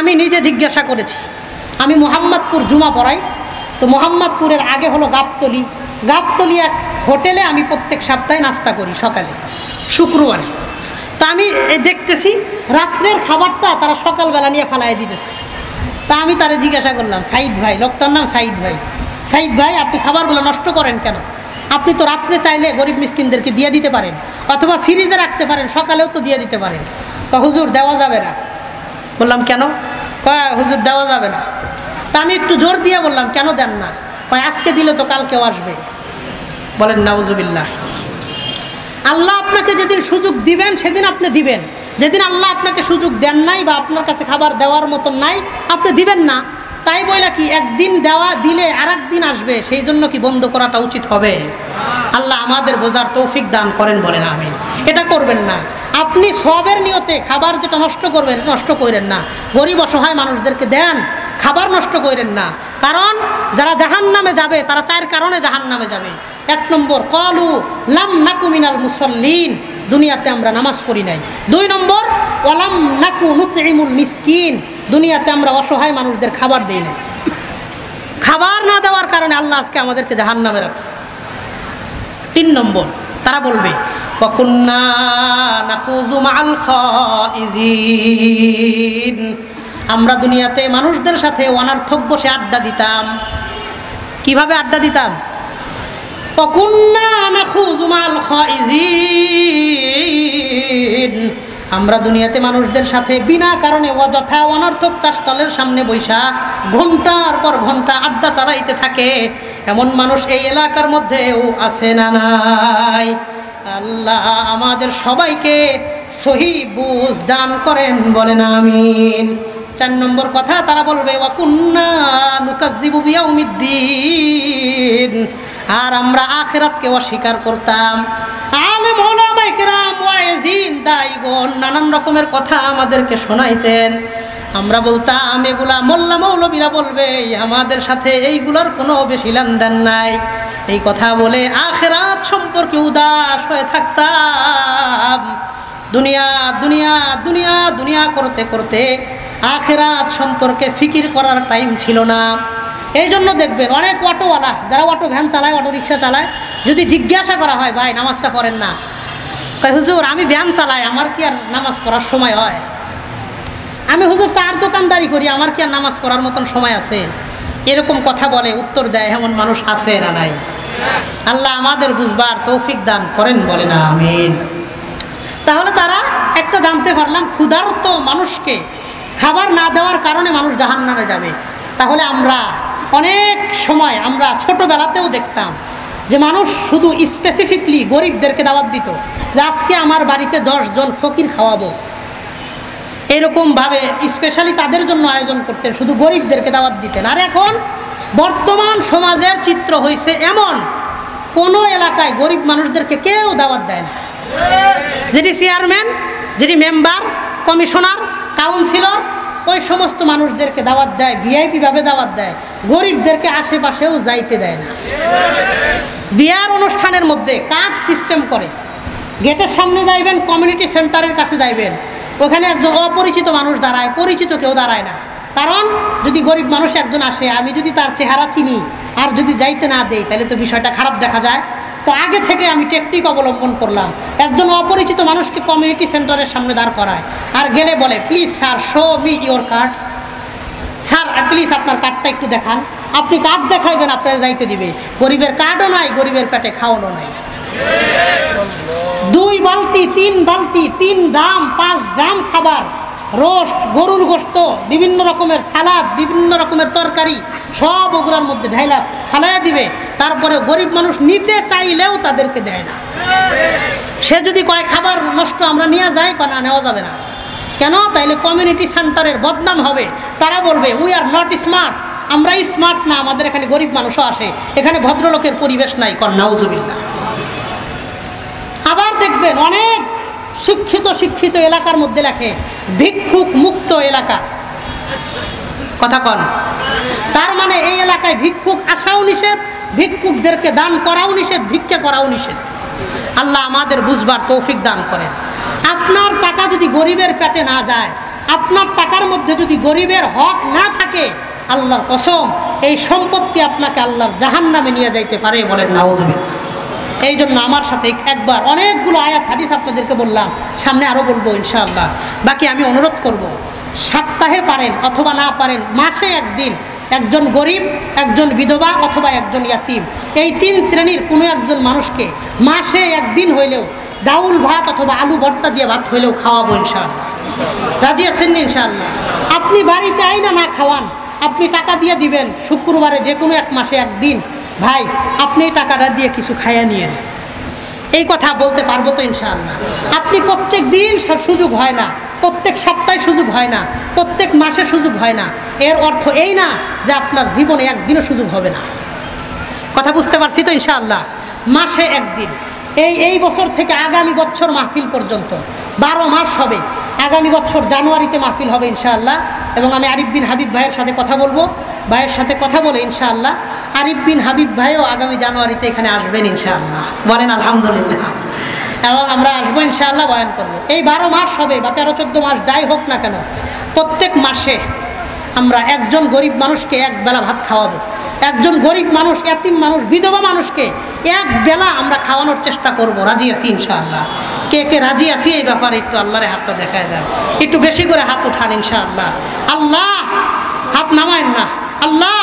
আমি নিজে জিজ্ঞাসা করেছি, আমি মোহাম্মদপুর জুমা পড়াই, তো মোহাম্মদপুরের আগে হলো গাবতলি। গাবতলি এক হোটেলে আমি প্রত্যেক সপ্তাহে নাস্তা করি সকালে, শুক্রবারে। তা আমি দেখতেছি রাত্রের খাবারটা তারা সকালবেলা নিয়ে ফালাই দিতেছে। তা আমি তারে জিজ্ঞাসা করলাম, সাইদ ভাই, লোকটার নাম সাইদ ভাই, সাইদ ভাই আপনি খাবারগুলো নষ্ট করেন কেন? আপনি তো রাত্রে চাইলে গরিব মিসকিনদেরকে দিয়ে দিতে পারেন, অথবা ফ্রিজে রাখতে পারেন, সকালেও তো দিয়ে দিতে পারেন। হুজুর দেওয়া যাবে না। বললাম কেন? হুজুর দেওয়া যাবে না। তা আমি একটু জোর দিয়ে বললাম, কেন দেন না? আজকে দিলে তো কালকেও আসবে। বলেন নাউজুবিল্লাহ। আল্লাহ আপনাকে যেদিন সুযোগ দিবেন সেদিন আপনি দিবেন, যেদিন আল্লাহ আপনাকে সুযোগ দেন নাই বা আপনার কাছে খাবার দেওয়ার মতন নাই, আপনি দিবেন না। তাই বইলা কি একদিন দেওয়া দিলে আর একদিন আসবে, সেই জন্য কি বন্ধ করাটা উচিত হবে? আল্লাহ আমাদের বোঝার তৌফিক দান করেন, বলেন আমিন। এটা করবেন না। আপনি সবের নিয়তে খাবার যেটা নষ্ট করবেন, নষ্ট করেন না। গরিব অসহায় মানুষদেরকে দেন, খাবার নষ্ট করেন না। কারণ যারা জাহান্নামে যাবে তারা 4 কারণে জাহান্নামে যাবে। 1 নম্বর, ক্বালু লাম নাকু মিনাল মুসাল্লিন, দুনিয়াতে আমরা নামাজ পড়ি নাই। 2 নম্বর, ওয়ালাম নাকু নুতইমুল মিসকিন, দুনিয়াতে আমরা অসহায় মানুষদের খাবার দেই না। খাবার না দেওয়ার কারণে আল্লাহ আজকে আমাদেরকে জাহান্নামে রাখছে। 3 নম্বর, তারা বলবে ওয়াকুন্না নাখুযু মাআল খাইজিন, আমরা দুনিয়াতে মানুষদের সাথে অনর্থক বসে আড্ডা দিতাম। কিভাবে আড্ডা দিতাম? ওয়াকুন্না নাখুযু মাআল খাইজিন, আমরা দুনিয়াতে মানুষদের সাথে বিনা কারণে অযথা অনর্থক তাসটালের সামনে বৈশা ঘন্টার পর ঘন্টা আড্ডা চালাইতে থাকে। এমন মানুষ এই এলাকার মধ্যেও আছে না নাই? আল্লাহ আমাদের সবাইকে সহি বুঝ দান করেন, বলেন আমিন। 4 নম্বর কথা, তারা বলবে ওয়াকুন্না নুকাজ্জিবু বিয়াউমিদ্দিন, আর আমরা আখিরাতকে অস্বীকার করতাম। আলেম ওলামায়ে কেরাম ওয়াইজিন দাইগণ নানান রকমের কথা আমাদেরকে শোনাইতেন। আমরা বলতাম এগুলা মোল্লা মৌলবীরা বলবে, আমাদের সাথে এইগুলোর কোনো বেশি লেনদেন নাই। এই কথা বলে আখিরাত সম্পর্কে উদাস হয়ে থাকতাম। দুনিয়া দুনিয়া দুনিয়া দুনিয়া করতে করতে আখিরাত সম্পর্কে ফিকির করার টাইম ছিল না। এই জন্য দেখবেন অনেক অটোওয়ালা, যারা অটো ভ্যান চালায়, অটো রিক্সা চালায়, যদি জিজ্ঞাসা করা হয় ভাই নামাজটা পড়েন না, কয় হুজুর আমি ভ্যান চালাই, আমার কি আর নামাজ পড়ার সময় হয়? আমি হুজুর 4 দোকানদারি করি, আমার কি আর নামাজ পড়ার মতন সময় আছে? এরকম কথা বলে উত্তর দেয় এমন মানুষ আছে না নাই? আল্লাহ আমাদের বুঝবার তৌফিক দান করেন, বলে না আমিন। তাহলে তারা একটা জানতে পারলাম, ক্ষুধার্ত মানুষকে খাবার না দেওয়ার কারণে মানুষ জাহান্নামে যাবে। তাহলে আমরা অনেক সময় আমরা ছোটবেলাতেও দেখতাম যে মানুষ শুধু স্পেসিফিকলি গরিবদেরকে দাওয়াত দিত, যে আজকে আমার বাড়িতে 10 জন ফকির খাওয়াবো, এরকমভাবে স্পেশালি তাদের জন্য আয়োজন করতেন, শুধু গরিবদেরকে দাওয়াত দিতেন। আর এখন বর্তমান সমাজের চিত্র হয়েছে এমন, কোনো এলাকায় গরিব মানুষদেরকে কেউ দাওয়াত দেয় না। যেটি চেয়ারম্যান, যেটি মেম্বার, কমিশনার, কাউন্সিলর, ওই সমস্ত মানুষদেরকে দাওয়াত দেয়, ভিআইপি ভাবে দাওয়াত দেয়, গরিবদেরকে আশেপাশেও যাইতে দেয় না। বিয়ার অনুষ্ঠানের মধ্যে কার্ড সিস্টেম করে, গেটের সামনে যাইবেন, কমিউনিটি সেন্টারের কাছে যাইবেন, ওখানে একজন অপরিচিত মানুষ দাঁড়ায়, পরিচিত কেউ দাঁড়ায় না। কারণ যদি গরিব মানুষ একজন আসে, আমি যদি তার চেহারা চিনি আর যদি যাইতে না দেই, তাহলে তো বিষয়টা খারাপ দেখা যায়। তো আগে থেকে আমি টেকনিক অবলম্বন করলাম, একজন অপরিচিত মানুষকে কমিউনিটি সেন্টারের সামনে দাঁড় করায়, আর গেলে বলে please sir show me your card, sir please আপনার কার্ডটা একটু দেখান। আপনি কার্ড দেখাইবেন, আপনার যাইতে দিবে। গরিবের কার্ডও নাই, গরিবের পেটে খাওয়ানো নাই। 2 বালতি 3 বালতি 3 ড্রাম 5 ড্রাম খাবার, রোস্ট, গরুর গোশত, বিভিন্ন রকমের সালাদ, বিভিন্ন রকমের তরকারি, সব ওগুলোর মধ্যে ঢাইলা ফালাইয়া দিবে। তারপরে গরিব মানুষ নিতে চাইলেও তাদেরকে দেয় না। সে যদি কয় খাবার নষ্ট আমরা নিয়ে যাই, না নেওয়া যাবে না। কেন? তাইলে কমিউনিটি সেন্টারের বদনাম হবে। তারা বলবে উই আর নট স্মার্ট, আমরা স্মার্ট না, আমাদের এখানে গরিব মানুষও আসে, এখানে ভদ্রলোকের পরিবেশ নাই। নাউজুবিল্লাহ। আবার দেখবেন অনেক শিক্ষিত এলাকার মধ্যে লেখে ভিক্ষুক মুক্ত এলাকা। কথা কন? তার মানে এই এলাকায় ভিক্ষুক আসাও নিষেধ, ভিক্ষুকদেরকে দান করাও নিষেধ, ভিক্ষা করাও নিষেধ। আল্লাহ আমাদের বুঝবার তৌফিক দান করেন। আপনার টাকা যদি গরিবের পেটে না যায়, আপনার টাকার মধ্যে যদি গরিবের হক না থাকে, আল্লাহর কসম এই সম্পত্তি আপনাকে আল্লাহর জাহান্নামে নিয়ে যাইতে পারে, বলেন নাউযুবিল্লাহ। এই জন্য আমার সাথে একবার অনেকগুলো আয়াত হাদিস আপনাদেরকে বললাম, সামনে আরও বলবো ইনশাআল্লাহ। বাকি আমি অনুরোধ করব, সপ্তাহে পারেন অথবা না পারেন মাসে একদিন একজন গরিব, একজন বিধবা অথবা একজন ইয়াতিম, এই 3 শ্রেণীর কোনো একজন মানুষকে মাসে একদিন হইলেও ডাউল ভাত অথবা আলু ভর্তা দিয়ে ভাত হইলেও খাওয়াবো ইনশাআল্লাহ। রাজি আছেন ইনশাআল্লাহ? আপনি বাড়িতে আইনা না খাওয়ান, আপনি টাকা দিয়ে দিবেন, শুক্রবারে যে কোনো এক মাসে একদিন ভাই আপনি এই টাকাটা দিয়ে কিছু খাইয়া নিয়েন, এই কথা বলতে পারবো তো ইনশাআল্লাহ। আপনি প্রত্যেক দিন সুযোগ হয় না, প্রত্যেক সপ্তাহে সুযোগ হয় না, প্রত্যেক মাসে সুযোগ হয় না, এর অর্থ এই না যে আপনার জীবনে একদিনও সুযোগ হবে না। কথা বুঝতে পারছি তো ইনশাআল্লাহ? মাসে একদিন, এই বছর থেকে আগামী বছর মাহফিল পর্যন্ত 12 মাস হবে। আগামী বছর জানুয়ারিতে মাহফিল হবে ইনশাআল্লাহ। এবং আমি আরিফ বিন হাবিব ভাইয়ের সাথে কথা বলবো, ভাইয়ের সাথে কথা বলে ইনশাআল্লাহ আরিফ বিন হাবিব ভাইও আগামী জানুয়ারিতে এখানে আসবেন ইনশাআল্লাহ, বলেন আলহামদুলিল্লাহ। এবং আমরা আসবো ইনশাআল্লাহ, বয়ান করবো। এই 12 মাস হবে বা 13-14 মাস যাই হোক না কেন, প্রত্যেক মাসে আমরা একজন গরিব মানুষকে এক বেলা ভাত খাওয়াবো। একজন গরিব মানুষ, ইয়াতিম মানুষ, বিধবা মানুষকে এক বেলা আমরা খাওয়ানোর চেষ্টা করব। রাজি আছি ইনশাআল্লাহ? কে কে রাজি আছি এই ব্যাপারে একটু আল্লাহরে হাতটা দেখায় দেন, একটু বেশি করে হাত উঠান ইনশাআল্লাহ। আল্লাহ হাত নামায়েন না, আল্লাহ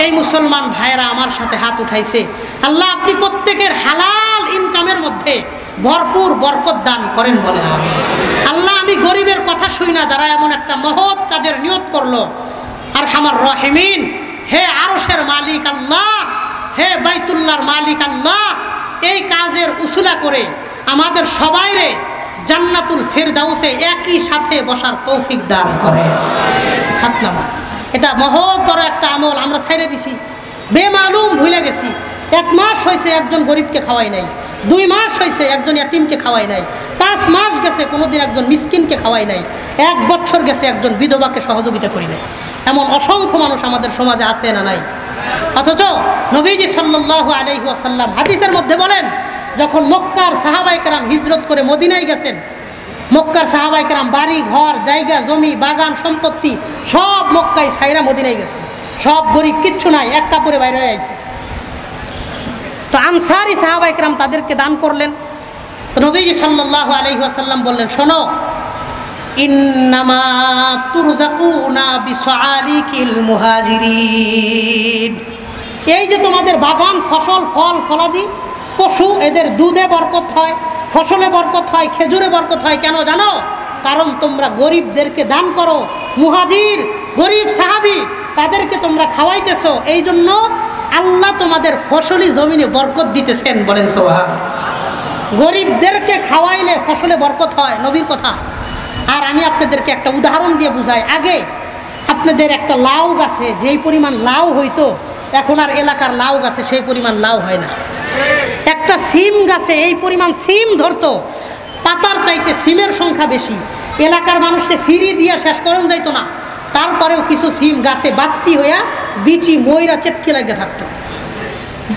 এই মুসলমান ভাইয়েরা আমার সাথে হাত উঠাইছে, আল্লাহ আপনি প্রত্যেকের হালাল ইনকামের মধ্যে ভরপুর বরকত দান করেন, বলেন আমিন। আল্লাহ আমি গরিবের কথা শুই না, যারা এমন একটা মহৎ কাজের নিয়ত করলো, আরহামার রাহিমিন, হে আরশের মালিক আল্লাহ, হে বাইতুল্লাহর মালিক আল্লাহ, এই কাজের উসুলা করে আমাদের সবাইরে জান্নাতুল ফেরদাউসে একই সাথে বসার তৌফিক দান করে। হাত নামা, এটা মহৎ বড় একটা আমল আমরা ছেড়ে দিছি, বেমালুম ভুলে গেছি। 1 মাস হয়েছে একজন গরিবকে খাওয়াই নাই, 2 মাস হয়েছে একজন ইয়াতিমকে খাওয়াই নাই, 5 মাস গেছে কোনোদিন একজন মিসকিনকে খাওয়াই নাই, 1 বছর গেছে একজন বিধবাকে সহযোগিতা করি নাই। এমন অসংখ্য মানুষ আমাদের সমাজে আছে না নাই? অথচ নবীজি সাল্লাল্লাহু আলাইহি ওয়াসাল্লাম হাদিসের মধ্যে বলেন, যখন মক্কার সাহাবায়ে কেরাম হিজরত করে মদিনায় গেছেন, মক্কার সাহাবায়ে কেরাম বাড়ি ঘর জায়গা জমি বাগান সম্পত্তি সব মক্কায় ছাইরা মদিনায় গেছে, সব গরিব, কিচ্ছু নাই, এক কাপড়ে বাইরে হয়ে আছে। তো আনসারি সাহাবায়ে কেরাম তাদেরকে দান করলেন। তো নবীজি সাল্লাল্লাহু আলাইহি ওয়াসাল্লাম বললেন, শোনো, ইন্নামা তুরজাকুনা বিসআলিকিল মুহাজিরিন, এই যে তোমাদের বাগান ফসল ফল ফলাদি পশু, এদের দুধে বরকত হয়, ফসলে বরকত হয়, খেজুরে বরকত হয়। কেন জানো? কারণ তোমরা গরিবদেরকে দান করো, মুহাজির গরিব সাহাবী তাদেরকে তোমরা খাওয়াইতেছো, এই জন্য আল্লাহ তোমাদের ফসলি জমিনে বরকত দিতেছেন, বলেন সুবহানাল্লাহ। গরিবদেরকে খাওয়াইলে ফসলে বরকত হয়, নবীর কথা। আর আমি আপনাদেরকে একটা উদাহরণ দিয়ে বুঝাই। আগে আপনাদের একটা লাউ গাছে যেই পরিমাণ লাউ হইতো, এখন আর এলাকার লাউ গাছে সেই পরিমাণ লাউ হয় না। একটা সিম গাছে এই পরিমাণ সিম ধরতো, পাতার চাইতে সিমের সংখ্যা বেশি, এলাকার মানুষকে ফিরি দিয়ে শেষ করেন যাইতো না। তারপরেও কিছু সিম গাছে বাত্তি হইয়া বিচি ময়রা চেটকে লাগে থাকতো।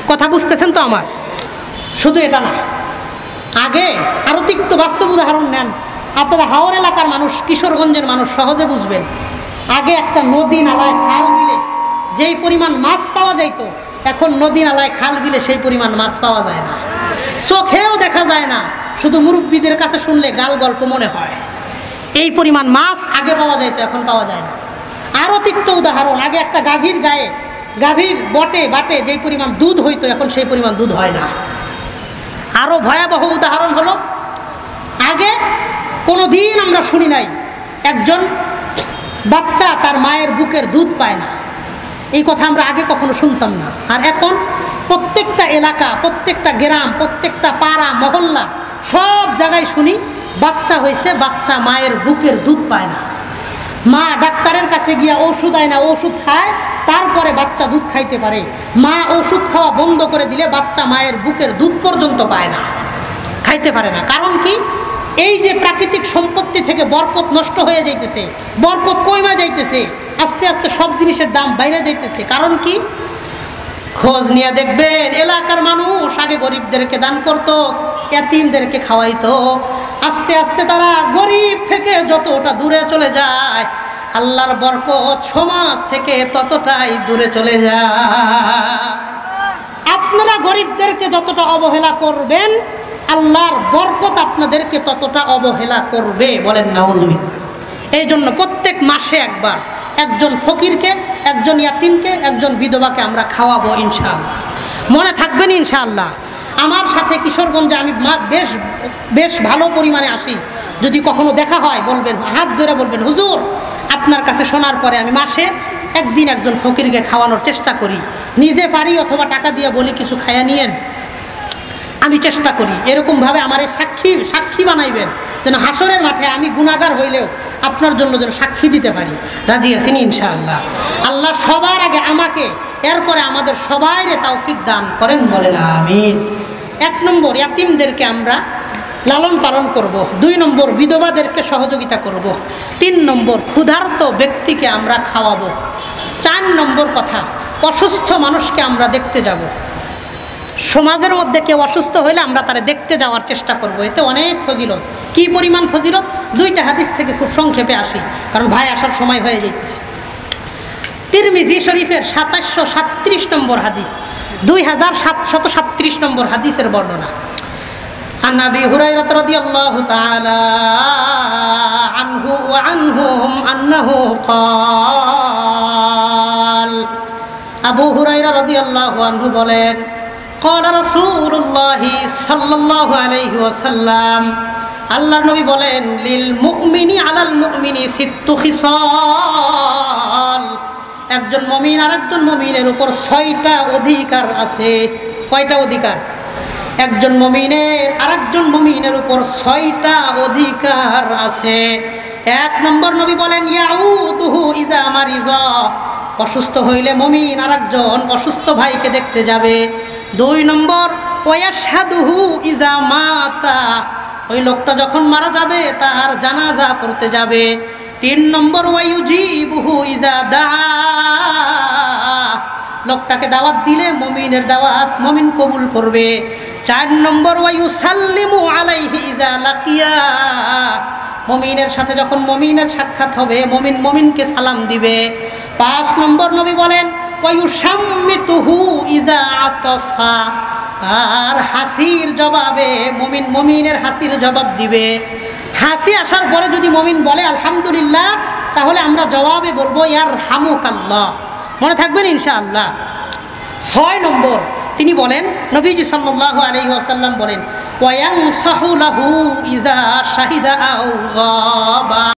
কথা বুঝতেছেন তো আমার? শুধু এটা না, আগে আরও তিক্ত বাস্তব উদাহরণ নেন। আপনারা হাওর এলাকার মানুষ, কিশোরগঞ্জের মানুষ সহজে বুঝবেন। আগে একটা নদী নালায় খাল বিলে যেই পরিমাণ মাছ পাওয়া যাইত, এখন নদী নালায় খাল বিলে সেই পরিমাণ মাছ পাওয়া যায় না, চোখেও দেখা যায় না, শুধু মুরব্বীদের কাছে শুনলে গাল গল্প মনে হয়। এই পরিমাণ মাছ আগে পাওয়া যাইতো, এখন পাওয়া যায় না। আরও তিক্ত উদাহরণ, আগে একটা গাভীর গায়ে, গাভীর বটে বাটে যেই পরিমাণ দুধ হইতো, এখন সেই পরিমাণ দুধ হয় না। আরও ভয়াবহ উদাহরণ হলো, আগে কোনো দিন আমরা শুনি নাই একজন বাচ্চা তার মায়ের বুকের দুধ পায় না, এই কথা আমরা আগে কখনো শুনতাম না। আর এখন প্রত্যেকটা এলাকা, প্রত্যেকটা গ্রাম, প্রত্যেকটা পাড়া মহল্লা সব জায়গায় শুনি বাচ্চা হয়েছে, বাচ্চা মায়ের বুকের দুধ পায় না, মা ডাক্তারের কাছে গিয়া ওষুধ আয় না, ওষুধ খায়, তারপরে বাচ্চা দুধ খাইতে পারে। মা ওষুধ খাওয়া বন্ধ করে দিলে বাচ্চা মায়ের বুকের দুধ পর্যন্ত পায় না, খাইতে পারে না। কারণ কি? এই যে প্রাকৃতিক সম্পত্তি থেকে বরকত নষ্ট হয়ে যাইতেছে, বরকত কইমা যাইতেছে, আস্তে আস্তে সব জিনিসের দাম বাইরে যাইতেছে। কারণ কি? খোঁজ নিয়ে দেখবেন এলাকার মানুষ আগে গরিবদেরকে দান করতো, ইয়াতিমদেরকে খাওয়াইতো, আস্তে আস্তে তারা গরিব থেকে যতটা দূরে চলে যায়, আল্লাহর বরকত সমাজ থেকে ততটাই দূরে চলে যায়। আপনারা গরিবদেরকে যতটা অবহেলা করবেন, আল্লাহর বরকত আপনাদেরকে ততটা অবহেলা করবে। বলেন নাউজুবিল্লাহ। এই জন্য প্রত্যেক মাসে একবার একজন ফকিরকে, একজন ইয়াতিমকে, একজন বিধবাকে আমরা খাওয়াবো ইনশাআল্লাহ। মনে থাকবেন ইনশাআল্লাহ। আমার সাথে কিশোরগঞ্জে আমি বেশ ভালো পরিমাণে আসি। যদি কখনো দেখা হয় বলবেন, হাত ধরে বলবেন, হুজুর আপনার কাছে শোনার পরে আমি মাসে একদিন একজন ফকিরকে খাওয়ানোর চেষ্টা করি। নিজে পারি অথবা টাকা দিয়ে বলি কিছু খাইয়া নিয়েন, আমি চেষ্টা করি। এরকমভাবে আমার সাক্ষী বানাইবেন, যেন হাসরের মাঠে আমি গুনাহগার হইলেও আপনার জন্য যেন সাক্ষী দিতে পারি। রাজি আছেন ইনশাআল্লাহ? আল্লাহ সবার আগে আমাকে, এরপরে আমাদের সবাইরে তৌফিক দান করেন। বলেন আমিন। 1 নম্বর ইয়াতিমদেরকে আমরা লালন পালন করব। 2 নম্বর বিধবাদেরকে সহযোগিতা করব। 3 নম্বর ক্ষুধার্ত ব্যক্তিকে আমরা খাওয়াবো। 4 নম্বর কথা, অসুস্থ মানুষকে আমরা দেখতে যাব। সমাজের মধ্যে কেউ অসুস্থ হইলে আমরা তারা দেখতে যাওয়ার চেষ্টা করব। এতে অনেক ফজিলত। কি পরিমাণ ফজিলত? 2টা হাদিস থেকে খুব সংক্ষেপে আসি, কারণ ভাই আসার সময় হয়ে যাইতেছে। তিরমিজি শরীফের 2737 নম্বর হাদিস, 2737 নম্বর হাদিসের বর্ণনা। عن أبي هريرة رضي الله تعالى عنه وعنهم أنه قال আবু হুরায়রা রাদিয়াল্লাহু আনহু বলেন, قال رسول الله صلى الله عليه وسلم, আল্লাহর নবী বলেন, লিল মুমিনি আলাল মুমিনি সিত্তু খিসাল, একজন মুমিন আরেকজন মুমিনের উপর 6টা অধিকার আছে। কয়টা অধিকার? একজন মুমিনের আরেকজন মুমিনের উপর 6টা অধিকার আছে। 1 নম্বর নবী বলেন, ইয়াউদুহু ইযা মারিযা, অসুস্থ হইলে মুমিন আরেকজন অসুস্থ ভাইকে দেখতে যাবে। 2 নম্বর ওয়াশহাদুহু ইযা মাতা, ওই লোকটা যখন মারা যাবে তার জানাজা পড়তে যাবে। 3 নম্বর ওয়ায়ুজিবুহু ইযা দাআ, লোকটাকে দাওয়াত দিলে মুমিনের দাওয়াত মুমিন কবুল করবে। 4 নম্বর ওয়ায়ুসাল্লিমু আলাইহি ইযা লাকিয়া, মুমিনের সাথে যখন মুমিনের সাক্ষাৎ হবে মুমিন মুমিনকে সালাম দিবে। 5 নম্বর নবী বলেন, ওয়ায়ুশাম্মিতুহু ইযা আতাসা, আর হাসির জবাবে মুমিন মুমিনের হাসির জবাব দিবে। হাসি আসার পরে যদি মুমিন বলে আলহামদুলিল্লাহ, তাহলে আমরা জবাবে বলবো ইয়ারহামুকাল্লাহ। মনে থাকবেন ইনশাআল্লাহ। 6 নম্বর তিনি বলেন, নবীজি সাল্লাল্লাহু আলাইহি ওয়াসাল্লাম বলেন, ওয়ায়ানসাহু লাহু ইযা শাহিদা আও গাবা।